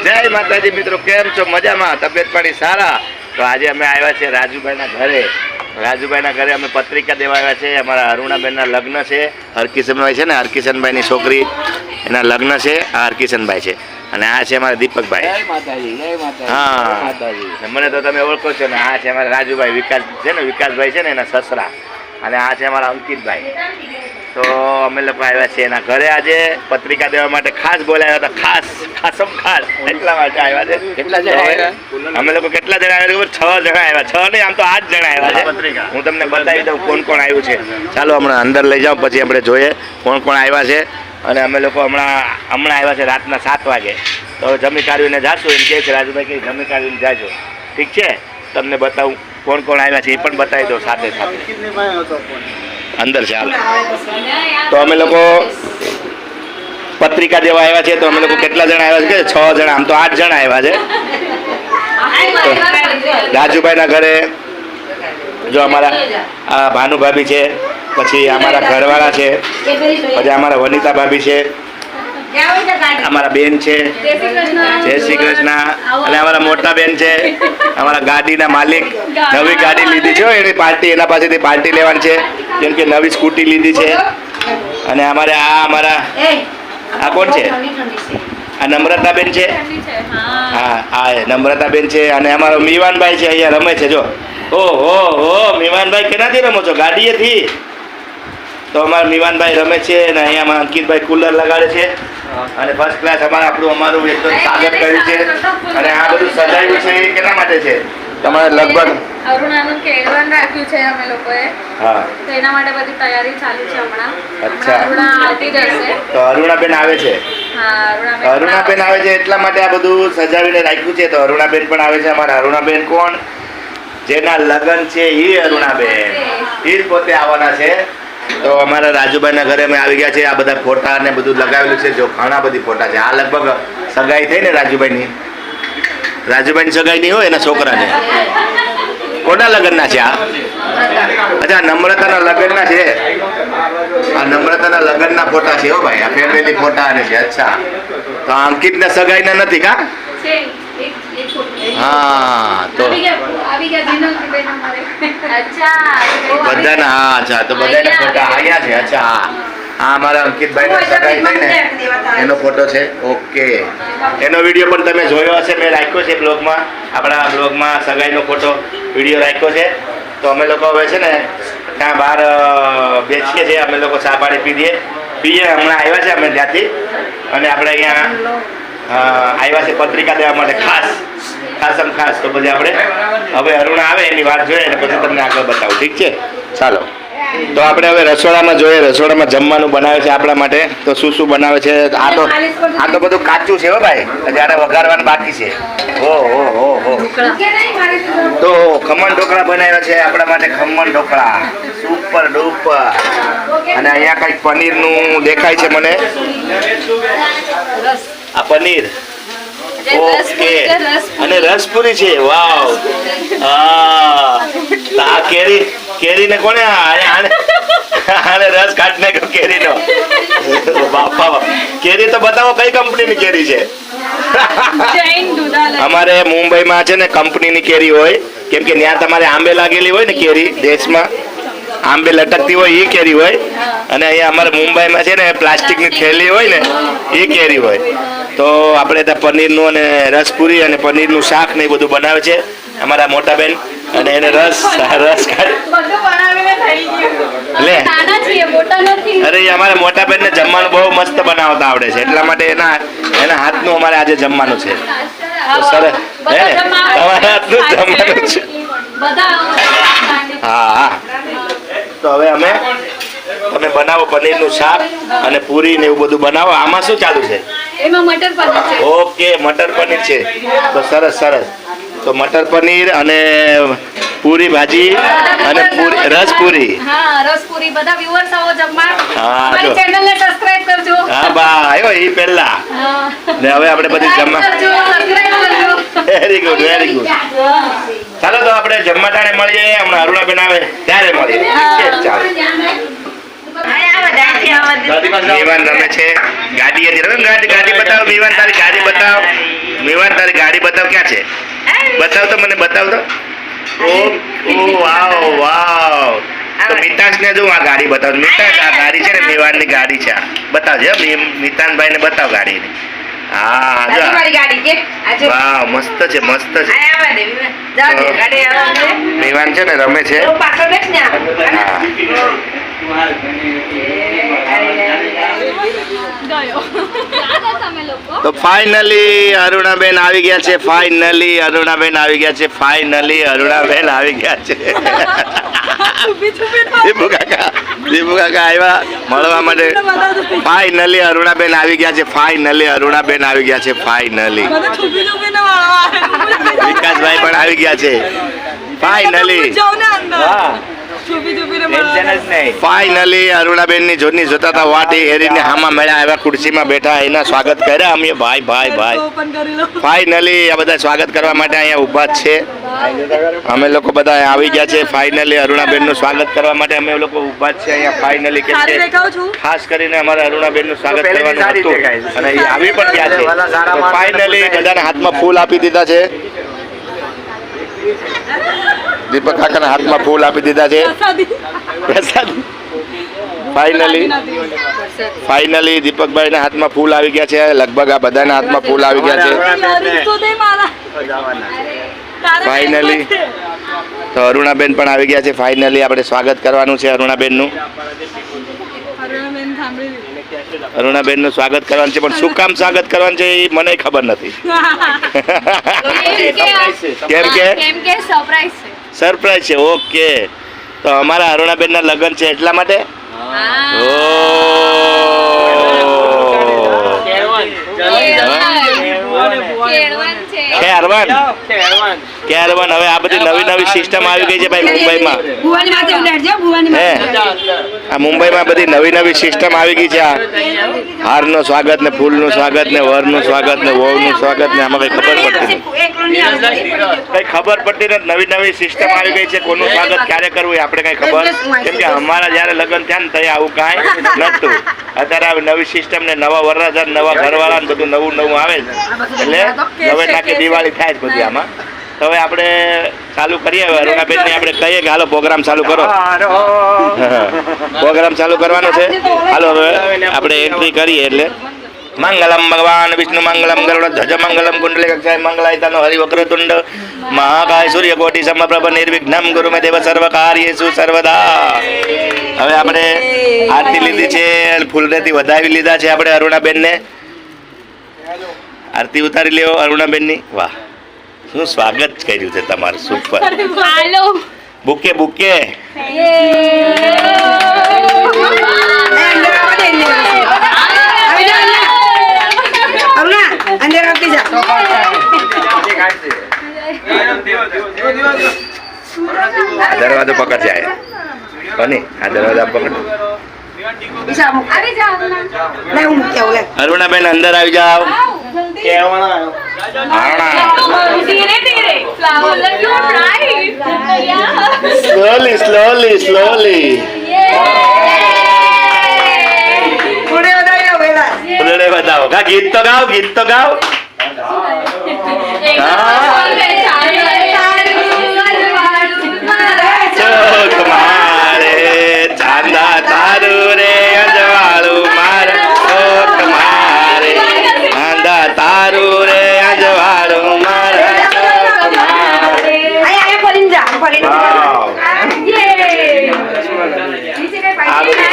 જય માતાજી મિત્રો, કેમ છો? મજામાં? તબિયત પાણી સારા? તો આજે અમે આવ્યા છે રાજુભાઈના ઘરે. રાજુભાઈના ઘરે અમે પત્રિકા દેવા આવ્યા છે. અમારા અરુણાબેનના લગ્ન છે. હરકિશનભાઈ છે ને, હરકિશનભાઈની છોકરી, એના લગ્ન છે. આ હરકિશનભાઈ છે અને આ છે અમારા દીપકભાઈ. હા, મને તો તમે ઓળખો છો ને. આ છે અમારા રાજુભાઈ, વિકાસ છે ને, વિકાસભાઈ છે ને એના સસરા. અને આ છે અમારા અંકિતભાઈ. તો અમે લોકો આવ્યા છીએ એના ઘરે આજે પત્રિકા દેવા માટે. ખાસ બોલાવ્યા હતા, ખાસ એટલા માટે આવ્યા છે. કેટલા જણા? અમે લોકો કેટલા જણા આવ્યા? 6 જણા આવ્યા. 6 નહીં, આમ તો 8 જણા આવ્યા છે. હું તમને બતાવી દઉં કોણ કોણ આવ્યું છે. ચાલો હમણાં અંદર લઈ જાઉં, પછી આપણે જોઈએ કોણ કોણ આવ્યા છે. અને અમે લોકો હમણાં આવ્યા છે રાતના 7 વાગે. તો જમી કાઢીને જાશું એમ કહે છે રાજુભાઈ, કે જમી કાઢીને જાજો. ઠીક છે, તમને બતાવું કોણ કોણ આવ્યા છે એ પણ બતાવી દઉં સાથે અંદર. ચાલો, તો અમે લોકો પત્રિકા દેવા આવ્યા છે. તો અમે લોકો કેટલા જણા આવ્યા છે? 6 જણા, આમ તો 8 જણા આવ્યા છે. રાજુભાઈના ઘરે જો અમારા આ ભાનુ ભાભી છે, પછી અમારા ઘરવાળા છે, પછી અમારા વનિતા ભાભી છે, અમારા બેન છે, જય શ્રી કૃષ્ણ, અને અમારા મોટા બેન છે, અમારા ગાડીના માલિક. નવી ગાડી લીધી છે એની પાર્ટી, એના પાસેથી પાર્ટી લેવાની છે, જેમ કે નવી સ્કૂટી લીધી છે. અને અમારે આ કોણ છે? આ નમ્રતાબેન છે. હા, નમ્રતાબેન છે. અને અમારો મીવાનભાઈ છે, અહીંયા રમે છે. જો ઓહો મીવાનભાઈ, કેનાથી રમો છો? ગાડીએથી. તો અમારા મીવાનભાઈ રમે છે. અને અહીંયા અંકિતભાઈ કુલર લગાડે છે. અને ફર્સ્ટ ક્લાસ અમારું એકદમ સ્વાગત કર્યું છે. અને આ બધું સજાવ્યું છે એ કેના માટે છે? તમારે લગભગ અરુણાનું કેળવણ રાખ્યું છે અમે લોકોએ. હા, તો એના માટે બધી તૈયારી ચાલુ છે હમણાં. અચ્છા, અરુણા આવતી જશે. તો અરુણાબેન આવે છે. હા, અરુણાબેન આવે છે એટલા માટે આ બધું સજાવીને રાખ્યું છે. તો અરુણાબેન પણ આવે છે. અમારા અરુણાબેન કોણ? જેના લગ્ન છે એ અરુણાબેન, એ પોતે આવવાના છે. તો અમારા રાજુભાઈના ઘરે અમે આવી ગયા છે. આ બધા ફોટા ને બધું લગાવેલું છે. જો ઘણા બધી ફોટા છે. આ લગભગ સગાઈ થઈ ને રાજુભાઈની સગાઈ નહીં હોય એના છોકરાને. કોના લગ્નના છે આ? અચ્છા, નમ્રતાના લગ્નના છે. આ નમ્રતાના લગ્નના ફોટા છે હો ભાઈ. આ ફેમિલી ફોટા અને છે. અચ્છા, તો અંકિતના સગાઈના નથી કા? હા, તો બધાના. હા, અચ્છા, તો બધાના ફોટા આવ્યા છે. અચ્છા, હા, અમારા અંકિતભાઈનો સગાઈ થઈ ને એનો ફોટો છે. ઓકે, એનો વિડીયો પણ તમે જોયો હશે, મેં રાખ્યો છે બ્લોગમાં. આપણા બ્લોગમાં સગાઈનો ફોટો વિડીયો રાખ્યો છે. તો અમે લોકો હવે છે ને ત્યાં બહાર બેસીએ છીએ. અમે લોકો ચા પાણી પીએ. હમણાં આવ્યા છે અમે ત્યાંથી. અને આપણે અહીંયા આવ્યા છે પત્રિકા દેવા માટે ખાસ. તો પછી આપણે હવે અરુણા આવે એની વાત જોઈએ અને પછી તમને આગળ બતાવું. ઠીક છે, ચાલો. તો આપણે હવે રસોડામાં જોઈએ. રસોડામાં જમવાનું બનાવે છે આપણા માટે. તો શું બનાવે છે? આ તો બધું કાચું છે હો ભાઈ, જ્યારે વઘારવાનું બાકી છે. ઓહો, તો ખમણ ઢોકળા બનાવ્યા છે આપણા માટે. Khaman dhokla super duper. અને અહીંયા કંઈક પનીરનું દેખાય છે મને. આ પનીર. ઓકે, અને રસપુરી છે. વાવ. આ કેરીને કોને આને રસ કાઢને કેરીનો? બાપા, કેરી તો બતાવો કઈ કંપનીની કેરી છે? અમારે મુંબઈમાં છે ને કંપનીની કેરી હોય, કેમ કે ત્યાં તમારે આંબે લાગેલી હોય ને કેરી, દેશમાં આંબે લટકતી હોય એ કેરી હોય. અને અહીંયા અમારે મુંબઈમાં છે ને પ્લાસ્ટિકની થેલી હોય ને એ કેરી હોય. તો આપણે ત્યાં પનીરનું અને રસપુરી અને પનીરનું શાક ને એ બધું બનાવે છે અમારા મોટા બેન. અને એને રસ લે. અરે, અમારા મોટા બેન ને જમવાનું બહુ મસ્ત બનાવતા આવડે છે. એટલા માટે એના હાથનું અમારે આજે જમવાનું છે. તો સરસ, તમારા હાથનું જમવાનું છે. હા, તો હવે તમે બનાવો પનીરનું શાક અને પૂરી ને એવું બધું બનાવો. આમાં શું ચાલુ છે? એમાં મટર પનીર છે. ઓકે, મટર પનીર છે. તો સરસ. તો મટર પનીર અને પૂરી ભાજી અને રસપુરી. હા, રસપુરી. બધા વ્યુઅર્સ આવો જમવા. હા, અમારી ચેનલને સબસ્ક્રાઇબ કરજો. હા બા, આવ્યો એ પહેલા. ને હવે આપણે બધી જમવા. Very good. ચાલો, તો આપણે જમવા ટાણે મળીએ. હમણાં અરુણાબેન આવે ત્યારે મળીએ. ચાલો. મીવાન રમે છે ગાડી હતી રમે ગાડી બતાવ મીવાન તારી ગાડી બતાવ મીવાન તારી ગાડી બતાવ ક્યાં છે બતાવ તો મને બતાવ તો ઓ વાવ વાવ તો મિતાંશ ને જો આ ગાડી બતાવ મિતાંશ આ ગાડી છે ને મીવાન ની ગાડી છે આ. બતાવજે મિતાનભાઈ ને બતાવ ગાડી ની હા જો વાવ મસ્ત છે મીવાન છે ને રમે છે હા તો ફાઇનલી અરુણાબેન આવી ગયા છે ફાઇનલી અરુણાબેન આવી ગયા છે ફાઇનલી અરુણાબેન આવી ગયા છે દીપુ કાકા આવ્યા મળવા માટે ફાઇનલી અરુણાબેન આવી ગયા છે ફાઇનલી અરુણાબેન આવી ગયા છે ફાઇનલી વિકાસભાઈ પણ આવી ગયા છે ફાઇનલી ફાઇનલી અરુણાબેન ની જોડની જોતા હતા વાટી હેરીને હામાં મળ્યા આવ્યા ખુરશીમાં બેઠા એના સ્વાગત કર્યા અમે ભાઈ ફાઇનલી આ બધા સ્વાગત કરવા માટે અહીંયા ઊભા જ છે અમે લોકો બધા આવી ગયા છે ફાઇનલી અરુણાબેન નું સ્વાગત કરવા માટે અમે લોકો ઊભા જ છે અહીંયા ફાઇનલી કે ખાસ કરીને અમારા અરુણાબેન નું સ્વાગત કરવાનું હતું અને એ આવી પણ ગયા છે ફાઇનલી બધાના હાથમાં ફૂલ આપી દીધા છે દીપક કાકાના હાથમાં ફૂલ આપી દીધા છે ફાઇનલી દીપકભાઈના હાથમાં ફૂલ આવી ગયા છે લગભગ આ બધાના હાથમાં ફૂલ આવી ગયા છે ફાઇનલી તો અરુણાબેન પણ આવી ગયા છે ફાઇનલી આપણે સ્વાગત કરવાનું છે અરુણાબેનનું અરુણાબેનનું સ્વાગત કરવાનું છે પણ શું કામ સ્વાગત કરવાનું છે એ મને ખબર નથી કેમ કે સરપ્રાઈઝ છે ઓકે તો અમારા અરુણાબેનના લગ્ન છે એટલા માટે કેરવન હવે આ બધી નવી સિસ્ટમ આવી ગઈ છે ભાઈ મુંબઈમાં આ મુંબઈમાં બધી નવી સિસ્ટમ આવી ગઈ છે આ હારનું સ્વાગત ને ફૂલનું સ્વાગત ને વરનું સ્વાગત ને વહુનું સ્વાગત ને આમાં કઈ ખબર પડતી નથી નવી સિસ્ટમ આવી ગઈ છે કોનું સ્વાગત ક્યારે કરવું એ આપણે કઈ ખબર કેમ કે અમારા જયારે લગ્ન થયા ને ત્યાં આવું કાંઈ નતું અત્યારે આવી નવી સિસ્ટમ ને નવા વરરાજા નવા ઘરવાળા ને બધું નવું આવે છે એટલે હવે નાખી દિવાળી થાય જ બધી આમાં તો હવે આપણે ચાલુ કરીએ હવે અરુણાબેન ને આપણે કહીએ કે હાલો પ્રોગ્રામ ચાલુ કરો પ્રોગ્રામ ચાલુ કરવાનો છે હાલો હવે આપણે એન્ટ્રી કરીએ એટલે મંગલમ ભગવાન વિષ્ણુ મંગલમ ગરુડ ધ્વજ મંગલમ કુંડલે કક્ષાય મંગલાયતાનો હરિવક્રતુંડ મહાકાય સૂર્યકોટિ સમપ્રભ નિર્વિઘ્નમ ગુરુ મે દેવ સર્વ કાર્યેષુ સર્વદા હવે આપણે આરતી લીધી છે અને ફૂલરેથી વધાવી લીધા છે આપણે અરુણાબેન ને આરતી ઉતારી લેવો અરુણાબેન ની વાહ શું સ્વાગત કર્યું છે તમારું સુપર બુકે દરવાજો પકડ જાય કોની આ દરવાજો પકડ અરુણાબેન અંદર આવી જાઓ સ્લોલી બતાવો ગીત તો ગાઓ ચોક મારે ચાંદા તારું રે અજવાળું મારે ચોક મારે ચાંદા તારું રે અજવાળું મારે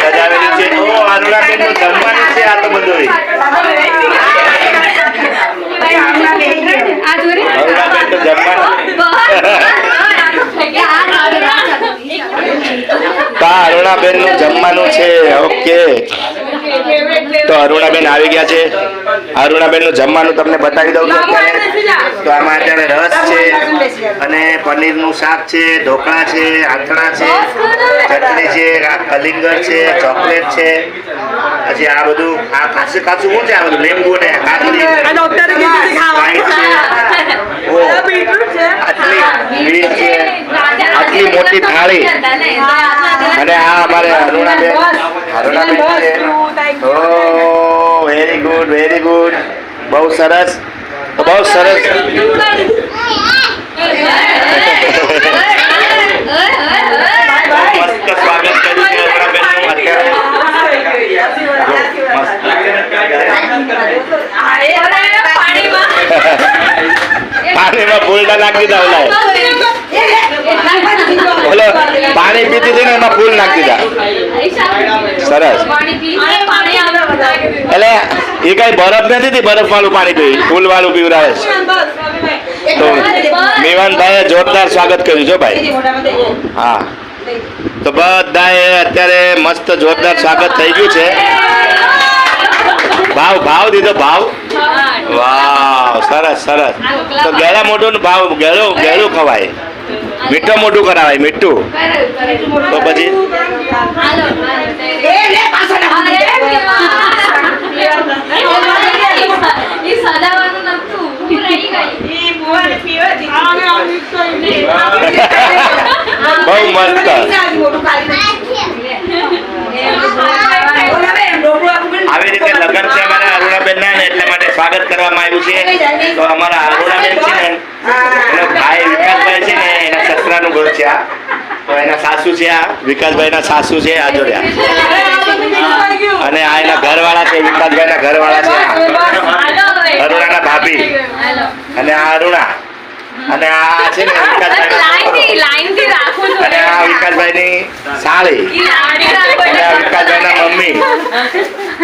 સજાવેલી છે અરુણાબેન નું જમવાનું છે આ તો બધું અરુણાબેન તો જમવાનું અરુણાબેન નું જમવાનું છે ઓકે તો અરુણાબેન આવી ગયા છે અરુણાબેન નું જમવાનું તમને બતાવી દઉં છું અત્યારે. તો આમાં અત્યારે રસ છે અને પનીરનું શાક છે, ઢોકળા છે, આથણા છે, ચટણી છે, આ કલિંગર છે, ચોકલેટ છે, પછી આ બધું આ કાચું કાચું શું છે, આ બધું લીંબુ ને કાકડી સ્પ્રાઇટ છે. ઓહ, આટલી બીટ છે, આટલી મોટી થાળી. અને આ અમારે અરુણાબેન છે. ઓ વેરી ગુડ, વેરી ગુડ, બહુ સરસ. તો બહુ સરસ. મસ્ત સ્વાગત કર્યું છે અરુણાબેનનું અત્યારે. પાણીમાં ફૂલડા નાખી દીધા ઓલા બોલો, પાણી પીતી હતી ને એમાં ફૂલ નાખી દીધા. સરસ. એટલે એ કઈ બરફ નથી હતી, બરફ વાળું પાણી પી, ફૂલ વાળું પીવડાવે છે. તો મેવાનભાઈએ જોરદાર સ્વાગત કર્યું છો ભાઈ. હા, તો બધાએ અત્યારે મસ્ત જોરદાર સ્વાગત થઈ ગયું છે. ભાવ દીધો, ભાવ. વાવ, સરસ સરસ. તો ગેળા મોઢું ભાવ ગેળું ખવાય, મીઠું મોઢું કરાવાય, મીઠું. તો પછી બહુ મસ્ત. આવી રીતે લગ્ન છે અમારા અરુણાબેન ના, એટલા માટે સ્વાગત કરવામાં આવ્યું છે. તો અમારા અરુણાબેન છે ને, એનો ભાઈ વિકાસભાઈ છે ને, એના સસરાનું ઘર છે આ. તો એના સાસુ છે, આ વિકાસભાઈ ના સાસુ છે, આ જોડ્યા. અને આ એના ઘરવાળા છે, વિકાસભાઈ ના ઘરવાળા છે, અરુણાના ભાભી. અને આ અરુણા, અને આ છે ને અને આ વિકાસભાઈ ની સાળી, અને આ વિકાસભાઈ ના મમ્મી.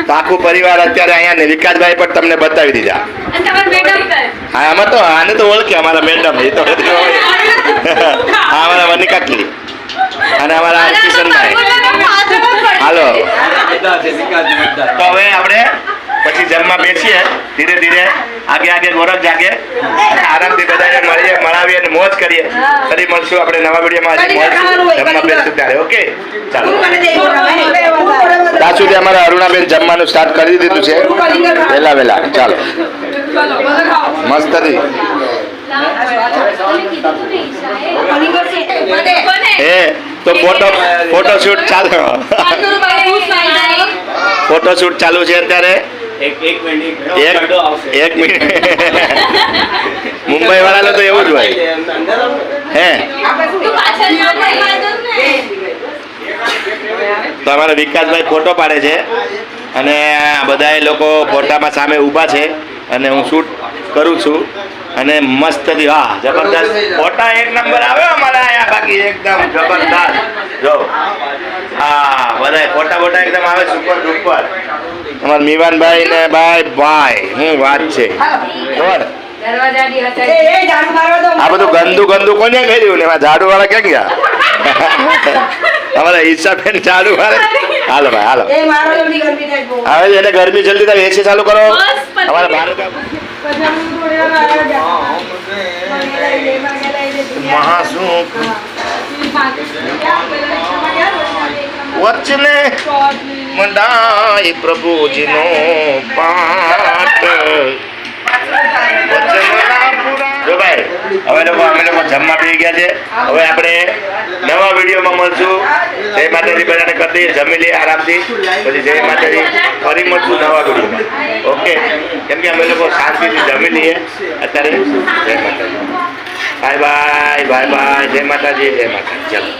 તો આખું પરિવાર અત્યારે અહીંયા ને વિકાસભાઈ પણ તમને બતાવી દીધા. હા, આમાં તો આને તો ઓળખે અમારા મેડમ, એ તો હા, અમારા વની કાકી અને અમારા કિશનભાઈ. હાલો, તો હવે આપણે પછી જમવા બેસીએ ધીરે ધીરે, આગે આગે ગોરખ જાગે, આરામથી બધાને મળાવીએ અને મોજ કરીએ. ફરી મળશું આપણે નવા વિડીયોમાં. આજે જમવા બેસશું ત્યારે. ઓકે, ચાલો. ત્યાં સુધી અમારા અરુણાબેન જમવાનું સ્ટાર્ટ કરી દીધું છે વહેલા. ચાલો, મસ્ત હતી. તો ફોટોશૂટ ચાલુ છે અત્યારે. એક મિનિટ. મુંબઈ વાળા તો એવું જ હોય. હે, તો અમારા વિકાસભાઈ ફોટો પાડે છે અને બધા લોકો ફોટામાં સામે ઊભા છે અને હું શૂટ કરું છું. અને મસ્ત થી, હા, જબરદસ્ત ફોટા એક નંબર આવે અમારા અહીંયા. બાકી એકદમ જબરદસ્ત. જો હા, બધા ફોટા એકદમ આવે, સુપર ડુપર. અમારા મીવાનભાઈ ને ભાઈ શું વાત છે. આ બધું ગંદુ કોને કર્યું ને, એમાં ઝાડુ વાળા ક્યાં ગયા? અમારા ઈશાબેન ઝાડુ વાળા. હાલો ભાઈ, હાલો. હવે એને ગરમી જલ્દી થાય, એસી ચાલુ કરો. અમારા ભારત મહાસુખ વચને મંડાય પ્રભુજીનો પાઠ. જો ભાઈ, હવે અમે લોકો જમવા પી ગયા છે. હવે આપણે નવા વિડીયોમાં મળશું. જય માતાજી, બધાને કરી દઈએ, જમી લઈએ આરામથી. પછી જય માતાજી, ફરી મળશું નવા વિડીયોમાં. ઓકે, કેમ કે અમે લોકો શાંતિથી જમી લઈએ અત્યારે. જય માતાજી, બાય બાય, જય માતાજી, ચાલો.